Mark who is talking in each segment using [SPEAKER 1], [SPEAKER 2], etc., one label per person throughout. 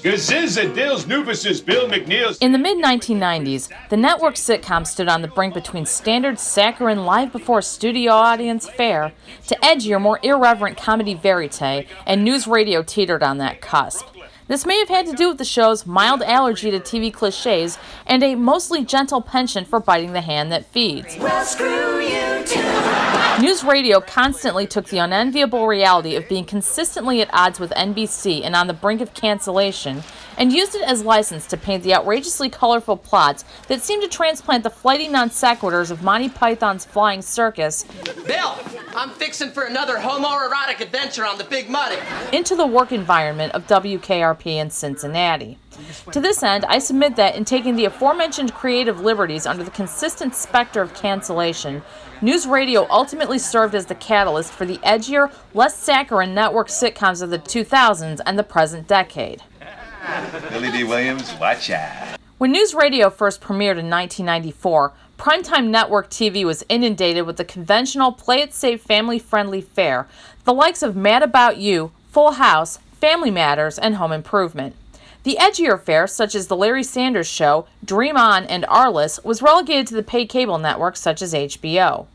[SPEAKER 1] In the mid-1990s, the network sitcom stood on the brink between standard saccharine live-before-studio audience fare to edgier, more irreverent comedy verite, and NewsRadio teetered on that cusp. This may have had to do with the show's mild allergy to TV cliches and a mostly gentle penchant for biting the hand that feeds.
[SPEAKER 2] Well, screw you too.
[SPEAKER 1] NewsRadio constantly took the unenviable reality of being consistently at odds with NBC and on the brink of cancellation, and used it as license to paint the outrageously colorful plots that seemed to transplant the flighty non sequiturs of Monty Python's Flying Circus
[SPEAKER 3] Bill, I'm fixing for another homoerotic adventure on the Big Muddy
[SPEAKER 1] into the work environment of WKRP in Cincinnati. To this end, I submit that in taking the aforementioned creative liberties under the consistent specter of cancellation, NewsRadio ultimately served as the catalyst for the edgier, less saccharine network sitcoms of the 2000s and the present decade.
[SPEAKER 4] Billy D. Williams, watch out.
[SPEAKER 1] When NewsRadio first premiered in 1994, primetime network TV was inundated with the conventional play-it-safe family-friendly fare, the likes of Mad About You, Full House, Family Matters, and Home Improvement. The edgier fare, such as The Larry Sanders Show, Dream On, and Arliss, was relegated to the pay cable networks such as HBO.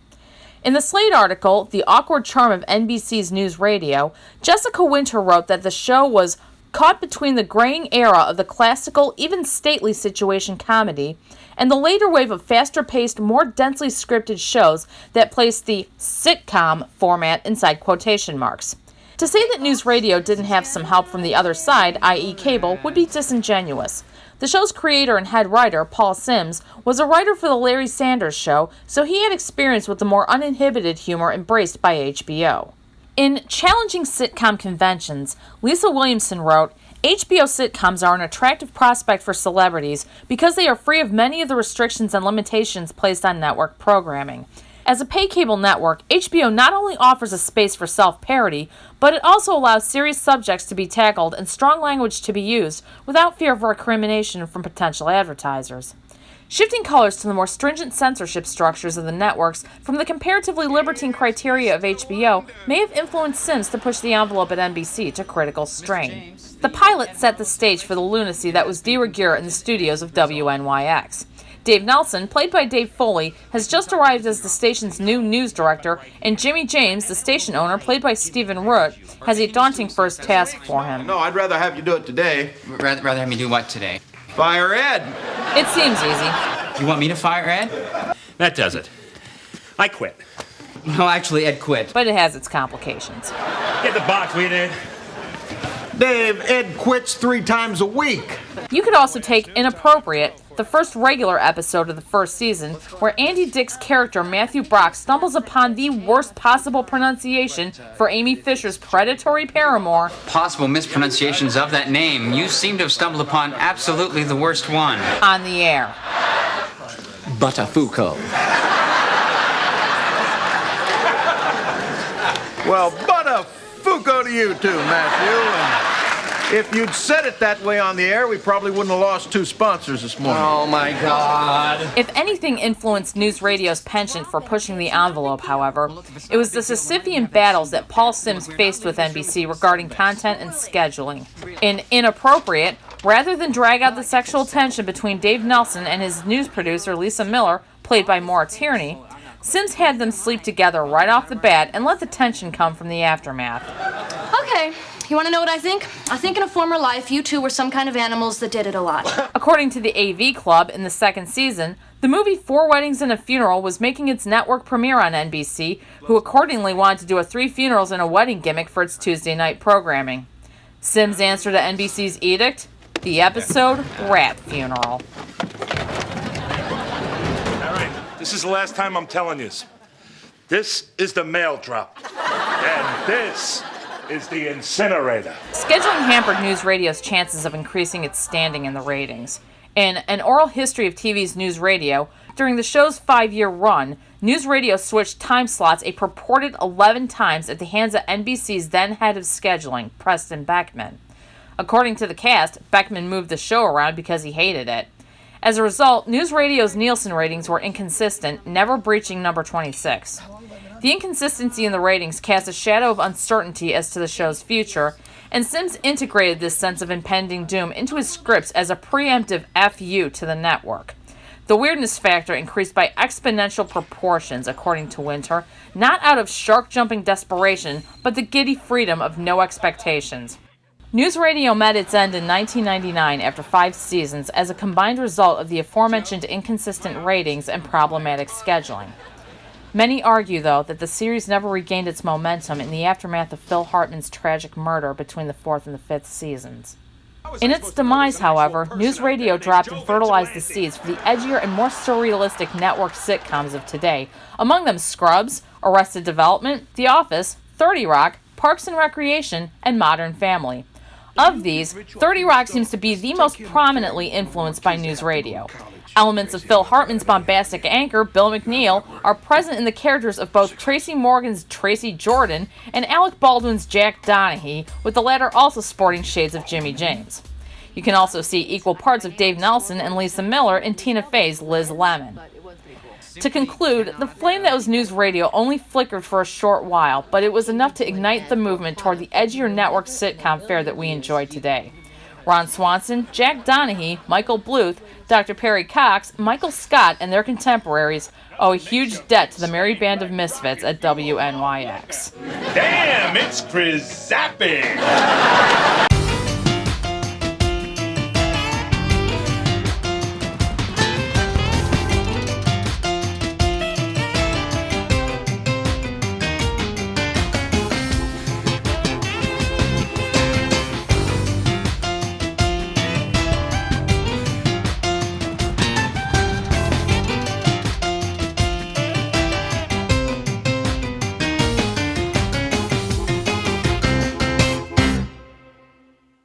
[SPEAKER 1] In the Slate article, The Awkward Charm of NBC's NewsRadio, Jessica Winter wrote that the show was caught between the graying era of the classical, even stately situation comedy, and the later wave of faster-paced, more densely scripted shows that placed the sitcom format inside quotation marks. To say that NewsRadio didn't have some help from the other side, i.e. cable, would be disingenuous. The show's creator and head writer, Paul Simms, was a writer for The Larry Sanders Show, so he had experience with the more uninhibited humor embraced by HBO. In Challenging Sitcom Conventions, Lisa Williamson wrote, HBO sitcoms are an attractive prospect for celebrities because they are free of many of the restrictions and limitations placed on network programming. As a pay cable network, HBO not only offers a space for self-parody, but it also allows serious subjects to be tackled and strong language to be used without fear of recrimination from potential advertisers. Shifting colors to the more stringent censorship structures of the networks from the comparatively libertine criteria of HBO may have influenced Simms to push the envelope at NBC to critical strain. The pilot set the stage for the lunacy that was de rigueur in the studios of WNYX. Dave Nelson, played by Dave Foley, has just arrived as the station's new news director, and Jimmy James, the station owner, played by Stephen Root, has a daunting first task for him.
[SPEAKER 5] No, I'd rather have you do it today.
[SPEAKER 3] Rather have me do what today?
[SPEAKER 5] Fire Ed.
[SPEAKER 1] It seems easy.
[SPEAKER 3] You want me to fire Ed?
[SPEAKER 6] That does it. I quit.
[SPEAKER 3] No, actually, Ed quit.
[SPEAKER 1] But it has its complications.
[SPEAKER 6] Get the box, will you, Dave?
[SPEAKER 5] Dave, Ed quits 3 times a week.
[SPEAKER 1] You could also take Inappropriate, the first regular episode of the first season, where Andy Dick's character Matthew Brock stumbles upon the worst possible pronunciation for Amy Fisher's predatory paramour.
[SPEAKER 3] Possible mispronunciations of that name. You seem to have stumbled upon absolutely the worst one.
[SPEAKER 1] On the air.
[SPEAKER 3] Buttafuoco.
[SPEAKER 5] Well, buttafuoco to you too, Matthew. And if you'd said it that way on the air, we probably wouldn't have lost 2 sponsors this morning.
[SPEAKER 3] Oh, my God.
[SPEAKER 1] If anything influenced NewsRadio's penchant for pushing the envelope, however, it was the Sisyphean battles that Paul Simms faced with NBC regarding content and scheduling. In Inappropriate, rather than drag out the sexual tension between Dave Nelson and his news producer Lisa Miller, played by Maura Tierney, Simms had them sleep together right off the bat and let the tension come from the aftermath.
[SPEAKER 7] Okay, you want to know what I think? I think in a former life, you two were some kind of animals that did it a lot.
[SPEAKER 1] According to the AV Club, in the second season, the movie 4 Weddings and a Funeral was making its network premiere on NBC, who accordingly wanted to do a 3 funerals and a wedding gimmick for its Tuesday night programming. Simms' answer to NBC's edict? The episode Rat Funeral.
[SPEAKER 6] This is the last time I'm telling you. This is the mail drop. And this is the incinerator.
[SPEAKER 1] Scheduling hampered NewsRadio's chances of increasing its standing in the ratings. In An Oral History of TV's NewsRadio, during the show's 5-year run, NewsRadio switched time slots a purported 11 times at the hands of NBC's then head of scheduling, Preston Beckman. According to the cast, Beckman moved the show around because he hated it. As a result, NewsRadio's Nielsen ratings were inconsistent, never breaching number 26. The inconsistency in the ratings cast a shadow of uncertainty as to the show's future, and Sims integrated this sense of impending doom into his scripts as a preemptive FU to the network. The weirdness factor increased by exponential proportions, according to Winter, not out of shark-jumping desperation, but the giddy freedom of no expectations. NewsRadio met its end in 1999 after 5 seasons as a combined result of the aforementioned inconsistent ratings and problematic scheduling. Many argue, though, that the series never regained its momentum in the aftermath of Phil Hartman's tragic murder between the 4th and the 5th seasons. In its demise, however, NewsRadio dropped and fertilized the seeds for the edgier and more surrealistic network sitcoms of today, among them Scrubs, Arrested Development, The Office, 30 Rock, Parks and Recreation, and Modern Family. Of these, 30 Rock seems to be the most prominently influenced by NewsRadio. Elements of Phil Hartman's bombastic anchor, Bill McNeil, are present in the characters of both Tracy Morgan's Tracy Jordan and Alec Baldwin's Jack Donaghy, with the latter also sporting shades of Jimmy James. You can also see equal parts of Dave Nelson and Lisa Miller in Tina Fey's Liz Lemon. To conclude, the flame that was NewsRadio only flickered for a short while, but it was enough to ignite the movement toward the edgier network sitcom fare that we enjoy today. Ron Swanson, Jack Donaghy, Michael Bluth, Dr. Perry Cox, Michael Scott, and their contemporaries owe a huge debt to the merry band of misfits at WNYX.
[SPEAKER 6] Damn, it's Crizappy!